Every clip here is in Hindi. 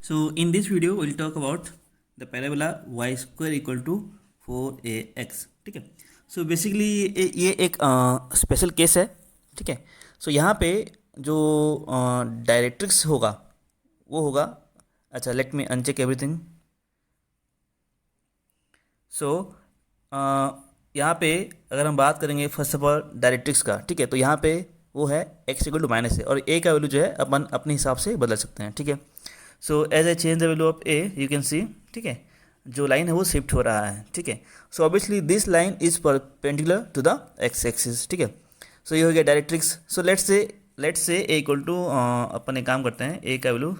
So in this video we'll talk about the parabola y square equal to 4ax. ठीक है. सो बेसिकली ये एक स्पेशल केस है. ठीक है. सो यहाँ पे जो डायरेक्ट्रिक्स होगा वो होगा, अच्छा लेट मी अनचेक एवरीथिंग. सो यहाँ पे अगर हम बात करेंगे फर्स्ट ऑफ ऑल डायरेक्ट्रिक्स का, ठीक है, तो यहाँ पे वो है x इक्वल टू माइनस है और a का वैल्यू जो है अपन अपने हिसाब से बदल सकते हैं. ठीक है. So as I change the value of a you can see, ठीक है, जो लाइन है वो शिफ्ट हो रहा है. ठीक है. So obviously this line is perpendicular to the x axis. ठीक है. सो ये हो गया directrix. So let's say a equal to अपन एक काम करते हैं, a का वैल्यू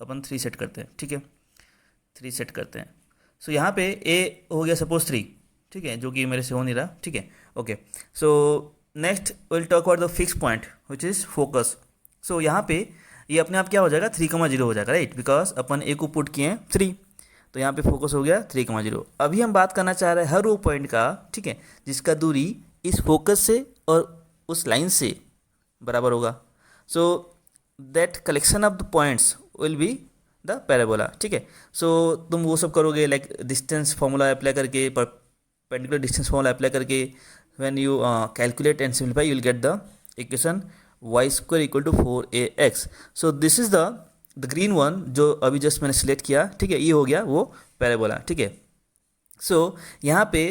अपन 3 सेट करते हैं. ठीक है. 3 सेट करते हैं. सो यहाँ पे a हो गया सपोज 3. ठीक है, जो कि मेरे से हो नहीं रहा. ठीक है. Okay. So next will talk about the fix point which is focus. सो यहाँ पे ये अपने आप क्या हो जाएगा, 3,0 हो जाएगा, राइट, बिकॉज अपन ए को पुट किए हैं 3, तो यहाँ पे फोकस हो गया 3,0. अभी हम बात करना चाह रहे हैं हर वो पॉइंट का, ठीक है, जिसका दूरी इस फोकस से और उस लाइन से बराबर होगा. So that collection of the points will be the parabola. ठीक है. सो तुम वो सब करोगे लाइक डिस्टेंस फॉर्मूला अप्लाई करके, परपेंडिकुलर डिस्टेंस फॉर्मूला अप्लाई करके, when you calculate and simplify you will get the equation y square equal to 4ax. so this is the green one जो अभी जस्ट मैंने सिलेक्ट किया. ठीक है. ये हो गया वो पैराबोला. ठीक है. सो यहाँ पे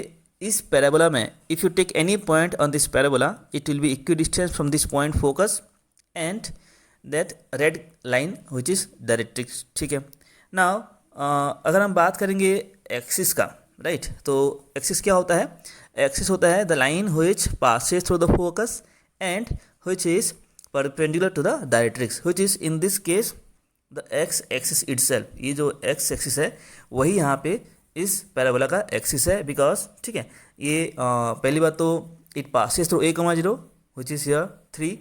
इस पैराबोला में if you take any point on this parabola it will be equidistance from this point focus and that red line which is directrix. ठीक है. नाउ अगर हम बात करेंगे एक्सिस का, राइट, तो एक्सिस क्या होता है? एक्सिस होता है the line which passes through the focus and which is perpendicular to the directrix, which is in this case the x axis itself. ये जो x axis है वही यहाँ पे इस पैराबोला का एक्सिस है, बिकॉज, ठीक है, ये पहली बात तो it passes through a,0 which is here 3.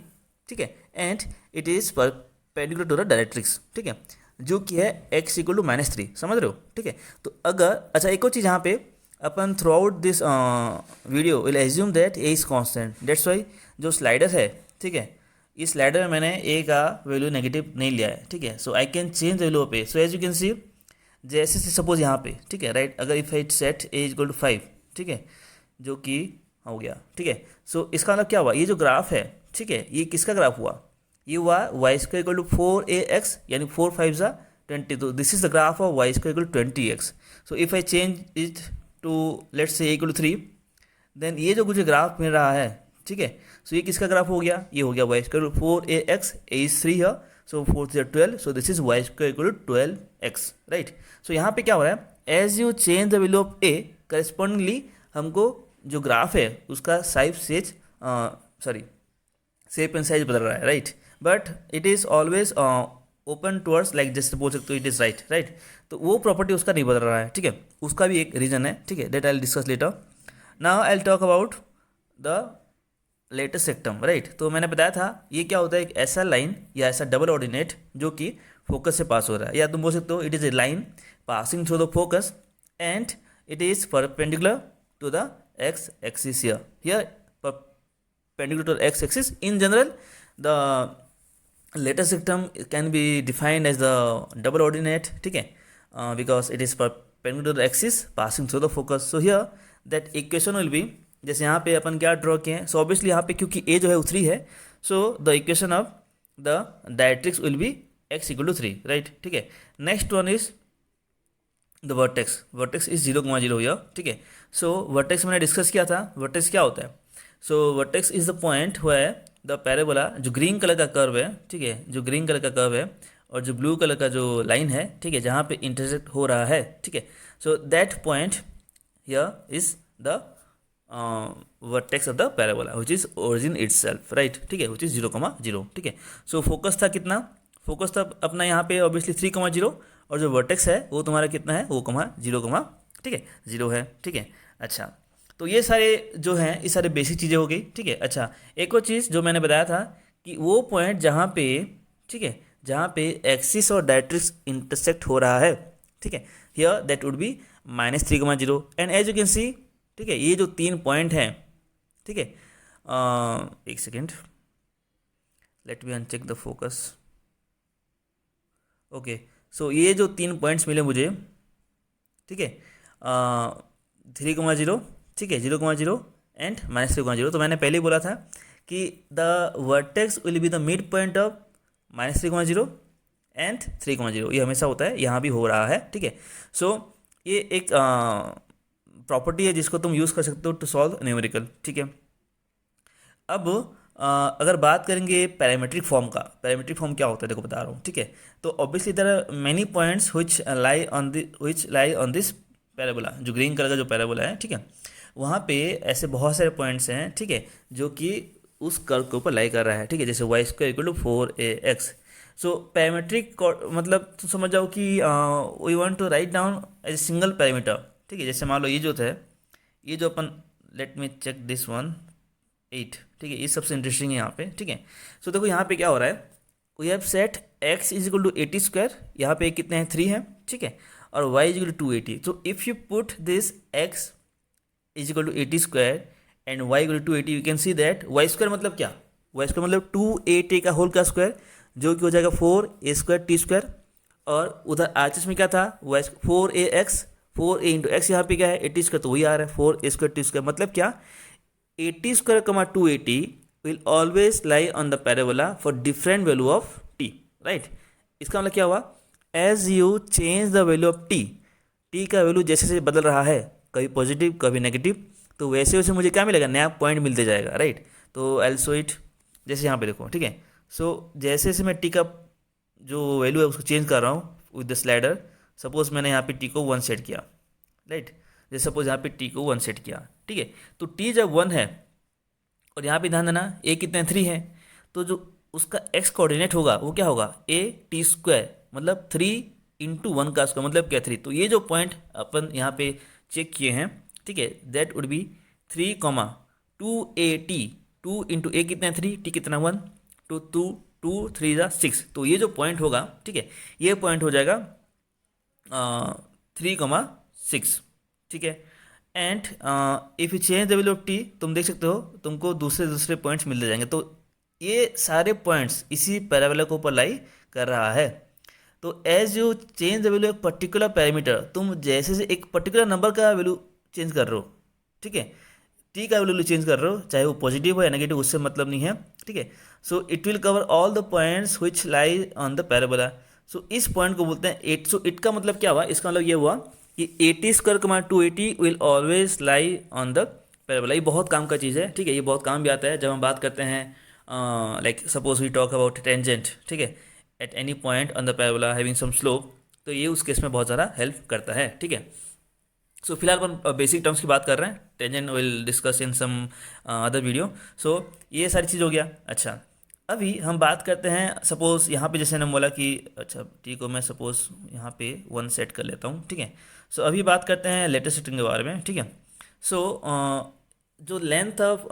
ठीक है. And it is perpendicular to the directrix. ठीक है, जो कि है x इक्वल टू -3. समझ रहे हो? ठीक है. तो अगर, अच्छा एक और चीज़ यहाँ पे अपन throughout this video will assume that A is constant. That's why जो स्लाइडर है, ठीक है, इस स्लाइडर में मैंने ए का वैल्यू नेगेटिव नहीं लिया है. ठीक है. So I can change the value of A. So as you can see, जैसे सपोज यहाँ पे, ठीक है, राइट, अगर if I set A equal to 5, ठीक है, जो कि हो गया. ठीक है. सो इसका मतलब क्या हुआ, ये जो ग्राफ है, ठीक है, ये किसका ग्राफ हुआ? ये हुआ Y square equal to 4ax, यानी 4 5 ज़ा 20. तो this is the graph of y square equal to 20x. So if I change it to let's say equal to 3, then ये जो मुझे ग्राफ मिल रहा है, ठीक है, सो ये किसका ग्राफ हो गया? ये हो गया Y square 4ax, A is 3 है, so 4 3 12, so this is y square equal to 12x, right. So यहाँ पे क्या हो रहा है, as you change the value of A, correspondingly हमको जो ग्राफ है उसका शेप एंड साइज बदल रहा है, right. But it is always open towards, like just suppose सकते हो इट इज़ राइट. तो वो प्रॉपर्टी उसका नहीं बदल रहा है. ठीक है. उसका भी एक रीजन है. ठीक है. That I will discuss later. Now I will talk about the latus rectum, right. तो मैंने बताया था ये क्या होता है, एक ऐसा लाइन या ऐसा डबल ऑर्डिनेट जो कि फोकस से पास हो रहा है, या तुम बोल सकते हो it is a line passing through the focus and it is perpendicular to the x axis. Here perpendicular to x axis. In general, the latest sectum can be defined as the double ordinate, ठीक है, because it is perpendicular to the axis passing through the focus. So here that equation will be, जैसे यहाँ पे अपन क्या ड्रॉ किए हैं, सो ऑब्वियसली यहाँ पे क्योंकि a जो है वो 3 है, so the equation of the directrix will be x equal to 3, right. ठीक है. Next one is the vertex is 0,0 here. ठीक है. सो वर्टेक्स मैंने डिस्कस किया था. वर्टेक्स क्या होता है? So vertex is the point where the parabola, जो ग्रीन कलर का कर्व है, ठीक है, जो ग्रीन कलर का कर्व है और जो ब्लू कलर का जो लाइन है, ठीक है, जहाँ पे इंटरसेक्ट हो रहा है, ठीक है, so that point here is the vertex of the parabola which is origin itself, right. ठीक है, विच इज 0,0. ठीक है. सो फोकस था कितना? फोकस था अपना यहाँ पे ऑब्वियसली 3,0 और जो वर्टेक्स है वो तुम्हारा कितना है, वो 0, ठीक है, 0 है. ठीक है. अच्छा, तो ये सारे जो हैं ये सारे बेसिक चीज़ें हो गई. ठीक है. अच्छा, एक और चीज़ जो मैंने बताया था कि वो पॉइंट जहाँ पे, ठीक है, जहाँ पे एक्सिस और डायरेक्ट्रिक्स इंटरसेक्ट हो रहा है, ठीक है, here that would be -3,0. And as you can see, ठीक है, ये जो 3 पॉइंट हैं, ठीक है, एक second, let me uncheck the focus. Okay. So ये जो 3 पॉइंट्स मिले मुझे, ठीक है, 3,0, ठीक है, 0,0 एंड -3,0। तो मैंने पहले ही बोला था कि the vertex will be the mid point of -3,0 and 3,0। ये हमेशा होता है, यहाँ भी हो रहा है, ठीक है। सो ये एक प्रॉपर्टी है जिसको तुम यूज़ कर सकते हो टू सॉल्व न्यूमेरिकल, ठीक है। अब अगर बात करेंगे पैरामीट्रिक फॉर्म का, पैरामीट्रिक फॉर्म क्या होता है देखो बता रहा हूँ, ठीक है। तो obviously there are many points which lie on this parabola, जो ग्रीन कलर का जो पैराबोला है, ठीक है, वहाँ पे ऐसे बहुत सारे पॉइंट्स हैं, ठीक है, जो कि उस कर्व के ऊपर लाई कर रहा है, ठीक है, जैसे y² = 4ax। सो पैरामीट्रिक मतलब तुम समझ जाओ कि we want to write down as a single parameter, ठीक है। जैसे मान लो ये जो था, ये जो अपन, let me check this one 8, ठीक है, ये सबसे इंटरेस्टिंग है यहाँ पे, ठीक है। सो देखो यहाँ पे क्या हो रहा है, वी हैव सेट x = 80², यहाँ पे कितने हैं 3 हैं, ठीक है, और y = 280। So if you put this x = 80² and y = 280, you can see that y² मतलब क्या, y² मतलब 280 का होल का स्क्वायर, जो कि हो जाएगा 4a²t²। और उधर आरएचएस में क्या था, 4ax, 4a × x, यहाँ पे क्या है 80², तो वही आ रहा है 4a²t²। मतलब क्या, 80² 280 will always lie on the parabola for different value of t, right। इसका मतलब क्या हुआ, as you change the value of t का वैल्यू जैसे जैसे बदल रहा है, कभी पॉजिटिव कभी नेगेटिव, तो वैसे वैसे मुझे क्या मिलेगा, नया पॉइंट मिलते जाएगा, राइट। तो आई विल शो इट, जैसे यहाँ पे देखो, ठीक है। सो जैसे जैसे मैं t का जो वैल्यू है उसको चेंज कर रहा हूँ विद द स्लाइडर, सपोज मैंने यहाँ पे t को 1 सेट किया, राइट, जैसे सपोज यहाँ पे t को 1 सेट किया, ठीक है। तो t जब 1 है, और यहाँ पे ध्यान देना a कितने 3 है, तो जो उसका x कोऑर्डिनेट होगा वो क्या होगा, a² मतलब 3 × 1 का स्क्वायर, मतलब क्या 3। तो ये जो पॉइंट अपन यहाँ पे चेक किए हैं, ठीक है, that would B 3, 2at, 2 × a कितना 3, t कितना 1, तो 2 3 6। तो ये जो पॉइंट होगा, ठीक है, ये पॉइंट हो जाएगा 3,6, ठीक है। And if you change the value of t, तुम देख सकते हो तुमको दूसरे दूसरे पॉइंट्स मिलते जाएंगे। तो ये सारे पॉइंट्स इसी पैराबोला के ऊपर लाई कर रहा है। तो as you change the value of particular parameter, तुम जैसे से एक पर्टिकुलर नंबर का वैल्यू चेंज कर रहे हो, ठीक है, टी का वैल्यू चेंज कर रहे हो, चाहे वो पॉजिटिव हो या नेगेटिव, उससे मतलब नहीं है, ठीक है। So it will cover all the points which lie on the parabola. So इस पॉइंट को बोलते हैं 8। सो इट का मतलब क्या हुआ, इसका मतलब ये हुआ कि 80² 280 will always lie on the parabola. ये बहुत काम का चीज़ है, ठीक है, ये बहुत काम भी आता है जब हम बात करते हैं like suppose we talk about tangent, ठीक है, at any point on the parabola having some slope, तो ये उस केस में बहुत ज़्यादा हेल्प करता है, ठीक है। सो फिलहाल अपन बेसिक टर्म्स की बात कर रहे हैं, tangent will discuss in some other video. So ये सारी चीज़ हो गया। अच्छा, अभी हम बात करते हैं, सपोज यहाँ पे जैसे मैंने बोला कि अच्छा ठीक हो, मैं सपोज यहाँ पे 1 सेट कर लेता हूँ, ठीक है। सो अभी बात करते हैं लेटेस्ट सिस्टम के बारे में, ठीक है। सो जो लेंथ ऑफ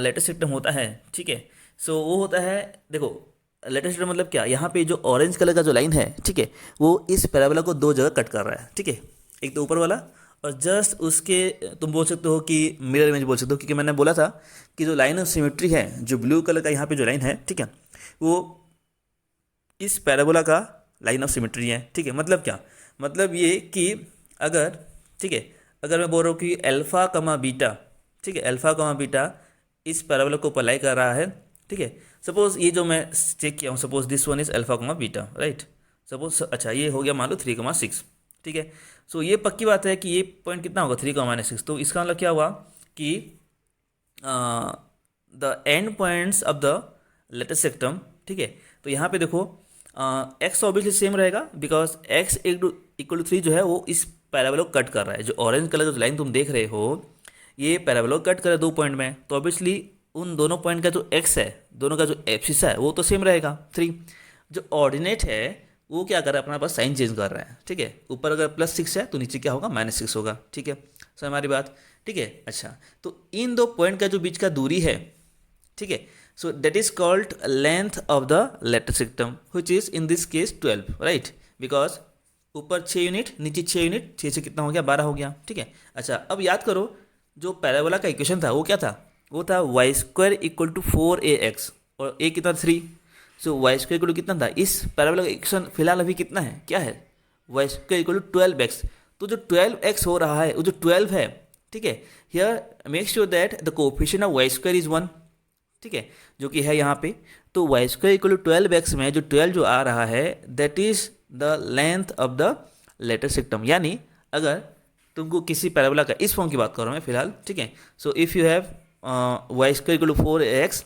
लेटेस्ट सिस्टम होता है, ठीक है, सो वो होता है, देखो लेटेस्ट सिस्टम मतलब क्या, यहाँ पे जो ऑरेंज कलर का जो लाइन है, ठीक है, वो इस पैराबोला को 2 जगह कट कर रहा है, ठीक है, एक तो ऊपर वाला और जस्ट उसके तुम बोल सकते हो कि मिरर इमेज बोल सकते हो, क्योंकि मैंने बोला था कि जो लाइन ऑफ सिमेट्री है, जो ब्लू कलर का यहाँ पे जो लाइन है, ठीक है, वो इस पैराबोला का लाइन ऑफ सिमेट्री है, ठीक है। मतलब क्या, मतलब ये कि अगर, ठीक है, अगर मैं बोल रहा हूँ कि अल्फा कमा बीटा, ठीक है, अल्फा कमा बीटा इस पैराबोला को अप्लाई कर रहा है, ठीक है। सपोज ये जो मैं चेक किया हूँ, suppose this one is alpha कमा बीटा, राइट, सपोज अच्छा ये हो गया मान लो 3,6, ठीक है। सो ये पक्की बात है कि ये पॉइंट कितना होगा 3,6। तो इसका मतलब क्या हुआ कि the end points of the latest system, ठीक है। तो यहाँ पे देखो एक्स ऑब्वियसली सेम रहेगा, बिकॉज x = 3 जो है वो इस पैराबोला को कट कर रहा है। जो ऑरेंज कलर जो लाइन तुम देख रहे हो, ये पैराबोला को कट कर रहा है 2 पॉइंट में, तो ऑब्वियसली उन दोनों पॉइंट का जो x है, दोनों का जो एब्सिस है, वो तो सेम रहेगा 3। जो ऑर्डिनेट है वो क्या कर रहा है, अपना पास साइन चेंज कर रहा है, ठीक है। ऊपर अगर +6 है तो नीचे क्या होगा, -6 होगा, ठीक है। सो हमारी बात, ठीक है। अच्छा, तो इन 2 पॉइंट का जो बीच का दूरी है, ठीक है, so that is called length of the latest system, which is in this case 12, right, because ऊपर 6 यूनिट, नीचे 6 यूनिट, 6 से कितना हो गया, 12 हो गया, ठीक है। अच्छा, अब याद करो जो पैराबोला का इक्वेशन था वो क्या था, वो था y² = 4ax और a कितना 3। सो वाई स्क्वायर इक्वल टू कितना था, इस पैराबोला का इक्वेशन फिलहाल अभी कितना है, क्या है, y square equal to 12x। तो जो 12x हो रहा है वो जो 12 है, ठीक है, here make sure that the coefficient of y square is 1, ठीक है, जो कि है यहाँ पे। तो Y square equal to 12x में जो 12 जो आ रहा है that is the length of the latus सेक्टम। यानी अगर तुमको किसी पैराबोला का, इस फॉर्म की बात कर रहा हूँ मैं फिलहाल, ठीक है, so if you have y square equal to 4x,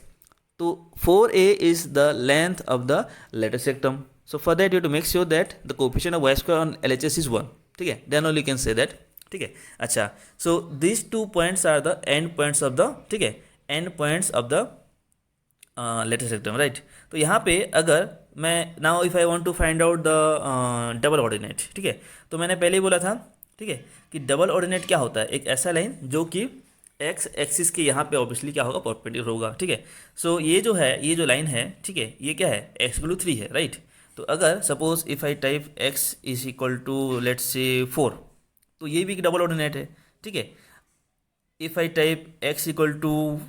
तो 4a is the length of the latus rectum. So for that you to make sure that the coefficient of y square on LHS is 1, ठीक है, then only can say that, ठीक है। अच्छा, so this 2 points are the end points of the, ठीक है, end points of the latus rectum, right. तो यहाँ पे अगर मैं now if I want to find out the double ordinate, ठीक है, तो मैंने पहले ही बोला था, ठीक है, कि डबल ऑर्डिनेट क्या होता है, एक ऐसा लाइन जो कि एक्स एक्सिस के यहाँ पे ऑब्वियसली क्या होगा, परपेंडिकुलर होगा, ठीक है। सो ये जो है, ये जो लाइन है, ठीक है, ये क्या है, x=3 है, राइट। तो अगर suppose if I type x is equal to let's say 4, तो ये भी एक डबल ऑर्डिनेट है, ठीक है। If I type x equal to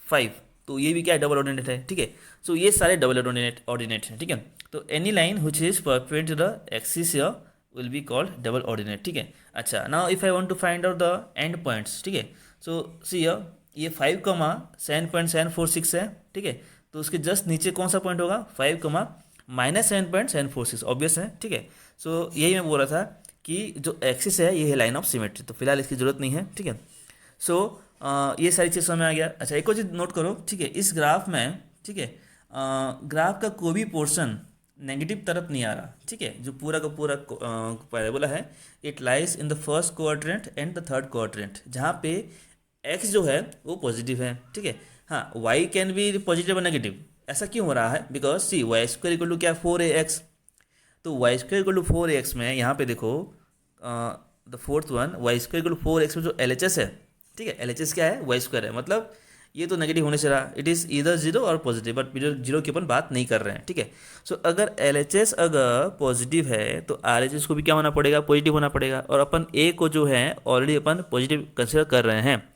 5, तो ये भी क्या है, डबल ऑर्डिनेट है, ठीक है। सो ये सारे डबल ऑर्डिनेट हैं, ठीक है। तो any line which is perpendicular the axis will be called double ordinate, ठीक है। अच्छा, now if I want to find out the end points, ठीक है, सो सी ये 5,7.746 है, ठीक है। तो उसके जस्ट नीचे कौन सा पॉइंट होगा, 5,-7.746, ऑब्वियस है, ठीक है। सो यही मैं बोल रहा था कि जो एक्सिस है ये है लाइन ऑफ सिमेट्री, तो फिलहाल इसकी जरूरत नहीं है, ठीक है। सो ये सारी चीज़ समझ में आ गया। अच्छा, एक और चीज़ नोट करो, ठीक है, इस ग्राफ में, ठीक है, ग्राफ का कोई भी पोर्शन नेगेटिव तरफ नहीं आ रहा, ठीक है, जो पूरा का पूरा पैराबोला है, it lies in the first quadrant and the third quadrant, जहाँ पे x जो है वो पॉजिटिव है, ठीक है। हाँ, y कैन बी पॉजिटिव और नेगेटिव, ऐसा क्यों हो रहा है, because see y square equal to क्या, 4ax। तो Y square equal to 4ax में यहाँ पे देखो the fourth one, y square equal to 4x में जो LHS है, ठीक है, LHS क्या है, वाई स्क्वायर है, मतलब ये तो नेगेटिव होने से रहा, इट इज़ इधर जीरो और पॉजिटिव, बट जीरो की अपन बात नहीं कर रहे हैं, ठीक है। सो अगर LHS अगर पॉजिटिव है तो RHS को भी क्या होना पड़ेगा, पॉजिटिव होना पड़ेगा, और अपन A को जो है ऑलरेडी अपन पॉजिटिव कंसिडर कर रहे हैं,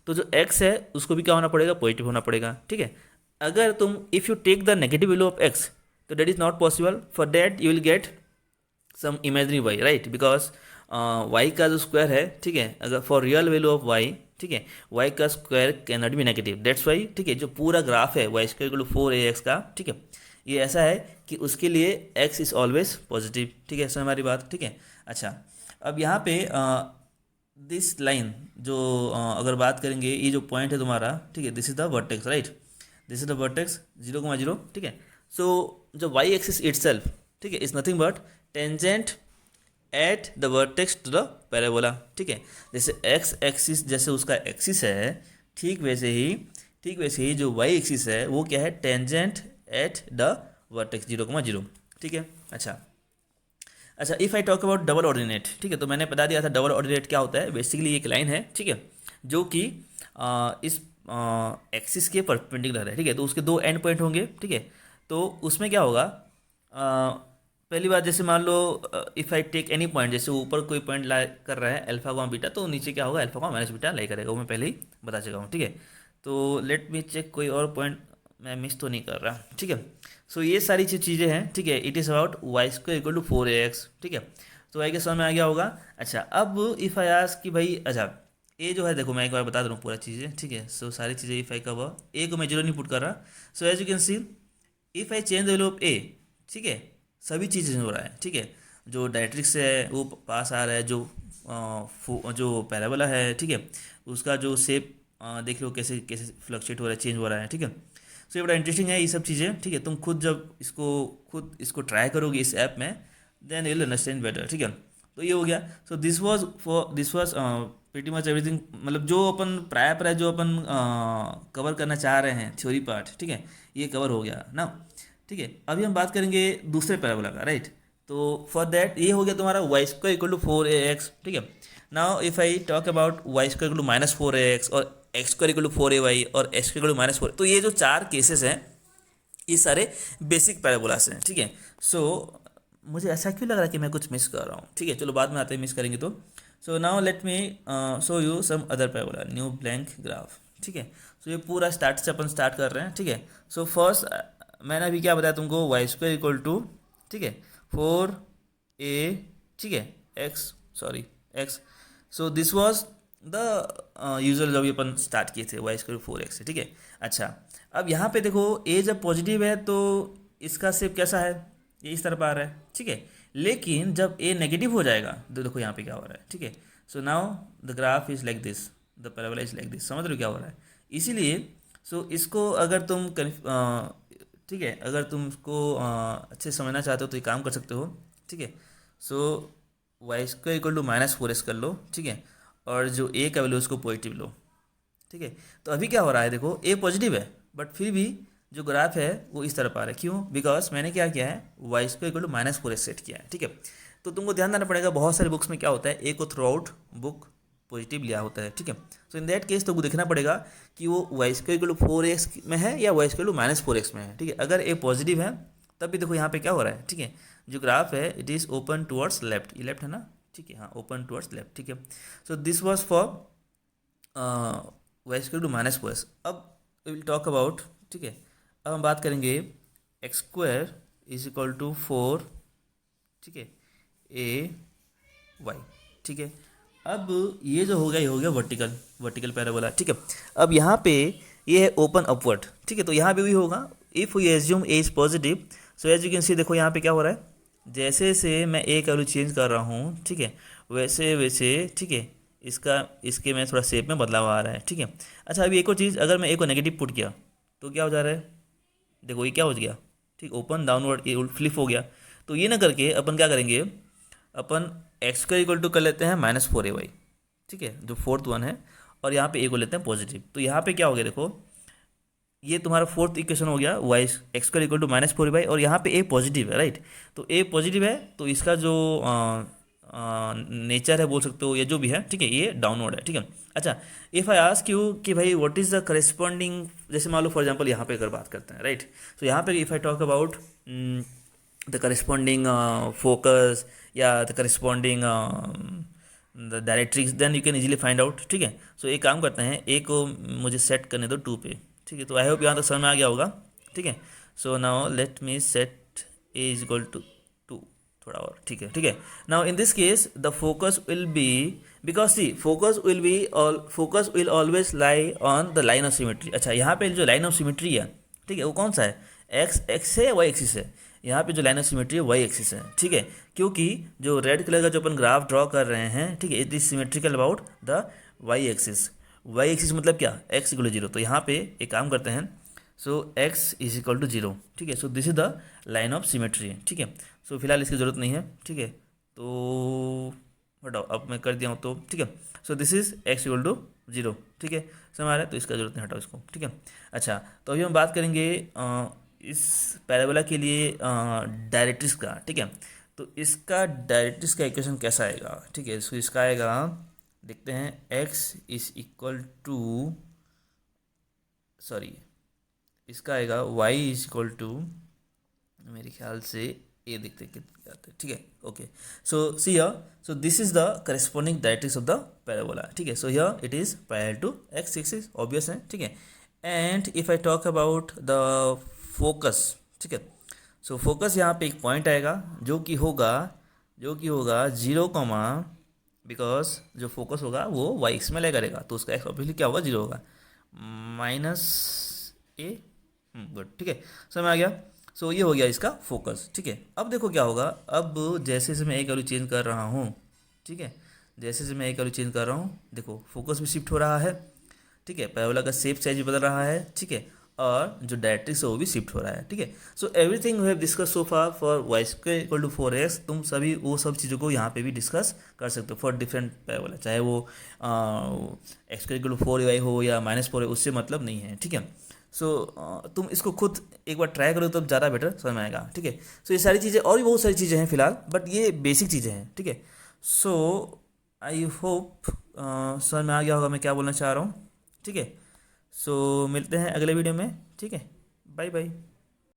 तो जो x है उसको भी क्या होना पड़ेगा, पॉजिटिव होना पड़ेगा, ठीक है। अगर तुम if you take the negative value of x, तो that is not possible, for that you will get some imaginary y, right, because y का जो स्क्वायर है, ठीक है, अगर for real value of y, ठीक है, y का square can not be negative, that's why, ठीक है, जो पूरा ग्राफ है y square equal to 4ax का, ठीक है, ये ऐसा है कि उसके लिए x इज ऑलवेज पॉजिटिव, ठीक है, सो हमारी बात, ठीक है। अच्छा, अब यहाँ पे दिस लाइन जो अगर बात करेंगे, ये जो पॉइंट है तुम्हारा, ठीक है, this is the vertex, right, this is the vertex 0,0, ठीक है। सो जो y एक्सिस इटसेल्फ, ठीक है, is nothing but tangent at the vertex to the parabola, ठीक है। जैसे x एक्सिस जैसे उसका एक्सिस है, ठीक वैसे ही जो y एक्सिस है वो क्या है, टेंजेंट एट द वर्टेक्स 0,0, ठीक है। अच्छा, if I talk about double ordinate, ठीक है, तो मैंने बता दिया था डबल ऑर्डिनेट क्या होता है, बेसिकली एक लाइन है, ठीक है, जो कि इस एक्सिस के परपेंडिकुलर है, ठीक है। तो उसके दो एंड पॉइंट होंगे, ठीक है। तो उसमें क्या होगा, पहली बात, जैसे मान लो if I take any point, जैसे ऊपर कोई पॉइंट लाई कर रहा है अल्फा को बीटा, तो नीचे क्या होगा, अल्फा को माइनस बीटा लाई करेगा, वो मैं पहले ही बता चुका हूँ, ठीक है। तो लेट मी चेक कोई और पॉइंट मैं मिस तो नहीं कर रहा, ठीक है। सो ये सारी चीज़ें हैं, ठीक है, it is about y square equal to 4ax, ठीक है। तो आई के समझ में आ गया होगा। अच्छा, अब इफ़ आई आस्क कि भाई, अच्छा ए जो है, देखो मैं एक बार बता दूँ पूरा चीज़ें, ठीक है। सो सारी चीज़ें इफ़ आई का हुआ, ए को मैं जीरो नहीं पुट कर रहा। So as you can see, if I change the value of A, ठीक है, सभी चीज़ें हो रहा है, ठीक है। जो डायरेक्ट्रिक्स है वो पास आ रहा है, जो पैराबोला है, ठीक है, उसका जो शेप देख लो कैसे कैसे फ्लक्चुएट हो रहा है, चेंज हो रहा है, ठीक है। सो ये बड़ा इंटरेस्टिंग है ये सब चीज़ें, ठीक है। तुम जब इसको ट्राई करोगे इस ऐप में, then you will understand better, ठीक है। तो ये हो गया। So this was pretty much everything, मतलब जो अपन प्राय जो अपन कवर करना चाह रहे हैं थ्योरी पार्ट, ठीक है, ये कवर हो गया ना, ठीक है। अभी हम बात करेंगे दूसरे पैराबोला का, राइट। तो फॉर दैट ये हो गया तुम्हारा Y square equal to 4ax, ठीक है। Now if I talk about y square equal to -4ax और x square equal to 4ay और एक्स स्क्वायर इक्वल टू -4, तो ये जो चार केसेस हैं ये सारे बेसिक पैराबोलास हैं, ठीक है। सो मुझे ऐसा क्यों लग रहा है कि मैं कुछ मिस कर रहा हूँ, ठीक है, चलो बाद में आते हैं मिस करेंगे तो। So now let me show you some other parabola, new blank graph, ठीक है। सो ये पूरा स्टार्ट से अपन स्टार्ट कर रहे हैं, ठीक है। सो फर्स्ट मैंने अभी क्या बताया तुमको, वाई स्क्वायर इक्वल टू, ठीक है, 4a, ठीक है, x, sorry x. So this was the usual जब ये अपन स्टार्ट किए थे, वाई स्क्वायर 4x से, ठीक है। अच्छा, अब यहाँ पे देखो a जब पॉजिटिव है तो इसका शेप कैसा है, ये इस तरफ आ रहा है, ठीक है। लेकिन जब a नेगेटिव हो जाएगा तो देखो यहाँ पे क्या हो रहा है, ठीक है। So now the graph is like this, the parabola is like this, समझ रहे हो क्या हो रहा है। इसीलिए इसको अगर तुम ठीक है, अगर तुम इसको अच्छे से समझना चाहते हो तो ये काम कर सकते हो, ठीक है। So y square equal to -4x कर लो, ठीक है, और जो a का वैल्यू उसको पॉजिटिव लो, ठीक है। तो अभी क्या हो रहा है, देखो a पॉजिटिव है बट फिर भी जो ग्राफ है वो इस तरफ आ रहा है, क्यों, बिकॉज मैंने क्या किया है, y square equal to -4x set किया है, ठीक है। तो तुमको ध्यान देना पड़ेगा, बहुत सारे बुक्स में क्या होता है, a को थ्रू आउट बुक पॉजिटिव लिया होता है, ठीक है। सो इन दैट केस तुमको देखना पड़ेगा कि वो Y square equal to 4x में है या वाई स्क्वायर टू -4x में है, ठीक है। अगर a पॉजिटिव है तब भी देखो यहाँ पे क्या हो रहा है, ठीक है, जो ग्राफ है it is open towards left, ये लेफ्ट है ना, ठीक है, हाँ, ओपन टुवर्ड्स लेफ्ट, ठीक है। So this was for y square to -4x। अब वी विल टॉक अबाउट, ठीक है, अब हम बात करेंगे x square is equal to 4, ठीक है, a y, ठीक है। अब ये जो हो गया, ये हो गया वर्टिकल पैराबोला, ठीक है। अब यहाँ पे ये है ओपन अपवर्ड, ठीक है, तो यहाँ पे भी होगा if we assume a is positive. So as you can see, देखो यहाँ पे क्या हो रहा है, जैसे जैसे मैं a का वैल्यू चेंज कर रहा हूँ, ठीक है, वैसे वैसे, ठीक है, इसके में थोड़ा शेप में बदलाव आ रहा है, ठीक है। अच्छा, अभी एक और चीज़, अगर मैं a को नेगेटिव पुट किया तो क्या हो जा रहा है, देखो ये क्या हो गया, ठीक, ओपन डाउनवर्ड, ये फ्लिप हो गया। तो ये ना करके अपन क्या करेंगे, अपन एक्स का इक्वल टू कर लेते हैं -4ay, ठीक है, जो फोर्थ वन है, और यहाँ पे a को लेते हैं पॉजिटिव। तो यहाँ पे क्या हो गया, देखो ये तुम्हारा फोर्थ इक्वेशन हो गया, वाई एक्स का इक्वल टू -4y, और यहाँ पे a पॉजिटिव है, राइट। तो a पॉजिटिव है तो इसका जो नेचर है बोल सकते हो, या जो भी है, ठीक है, ये डाउनवर्ड है, ठीक है। अच्छा, इफ़ आई आस्क यू कि भाई व्हाट इज़ द करेस्पॉन्डिंग, जैसे मान लो फॉर एग्जांपल यहाँ पे अगर बात करते हैं, राइट। तो यहाँ पे if I talk about the corresponding focus या the corresponding the directrix, then you can easily find out, ठीक है। सो एक काम करते हैं, ए को मुझे सेट करने दो 2 पे, ठीक है। तो आई होप यहाँ तक समझ में आ गया होगा, ठीक है। So now let me set a is equal to 2, थोड़ा और, ठीक है, ठीक है। Now in this case the focus will be, because see focus will always lie on the line of symmetry. अच्छा, यहाँ पे जो लाइन ऑफ सिमेट्री है, ठीक है, वो कौन सा है, एक्स एक्स है या वाई एक्सिस है, यहाँ पे जो लाइन ऑफ सिमेट्री है वाई एक्सिस है, ठीक है। क्योंकि जो रेड कलर का जो अपन ग्राफ ड्रॉ कर रहे हैं, ठीक है, it is symmetrical about the y axis. Y axis मतलब क्या, एक्स इक्वल टू 0। तो यहाँ पे एक काम करते हैं, सो एक्स इज इक्वल टू 0, ठीक है। So this is the line of symmetry, ठीक है। सो फिलहाल इसकी ज़रूरत नहीं है, ठीक है, तो हटाओ, अब मैं कर दिया हूँ तो, ठीक है। So this is x equal to 0, ठीक है, समझ आ रहा है, तो इसका जरूरत नहीं, हटाओ इसको, ठीक है। अच्छा, तो अभी हम बात करेंगे इस पैराबोला के लिए डायरेक्ट्रिक्स का, ठीक है। तो इसका डायरेक्ट्रिक्स का इक्वेशन कैसा आएगा, ठीक है। सो इसका आएगा, देखते हैं, x is equal to, sorry, इसका आएगा y इज इक्वल टू, मेरे ख्याल से ये देखते हैं कितना आता है, ठीक है, okay. So see here, so this is the corresponding directrix of the parabola, ठीक है। So here it is parallel to x axis, obvious है, ठीक है। And if I talk about the focus, ठीक है, सो फोकस यहाँ पे एक पॉइंट आएगा जो कि होगा 0, बिकॉज जो फोकस होगा वो वाई एक्स में ले करेगा, तो उसका एक्स ऑब्वियसली क्या होगा, 0 होगा, -a, गुड, ठीक है, समझ आ गया। सो ये हो गया इसका फोकस, ठीक है। अब देखो क्या होगा, अब जैसे जैसे मैं एक वैल्यू चेंज कर रहा हूँ, ठीक है, जैसे जैसे मैं एक वैल्यू चेंज कर रहा हूँ, देखो फोकस भी शिफ्ट हो रहा है, ठीक है, पैराबोला का शेप साइज भी बदल रहा है, ठीक है, और जो डायरेक्ट्रिक्स है वो भी शिफ्ट हो रहा है, ठीक है। So everything we have discuss so far for y square equal to 4x, तुम सभी वो सब चीज़ों को यहाँ पे भी डिस्कस कर सकते हो फॉर डिफरेंट पैराबोला, चाहे वो x square equal to 4ay हो या -4, उससे मतलब नहीं है, ठीक है। सो तुम इसको खुद एक बार ट्राई करो तो ज़्यादा बेटर समझ में आएगा, ठीक है। सो ये सारी चीज़ें और भी बहुत सारी चीज़ें हैं फिलहाल, बट ये बेसिक चीज़ें हैं, ठीक है। सो आई होप समझ में आ गया होगा मैं क्या बोलना चाह रहा हूँ, ठीक है। सो मिलते हैं अगले वीडियो में, ठीक है, बाय बाय।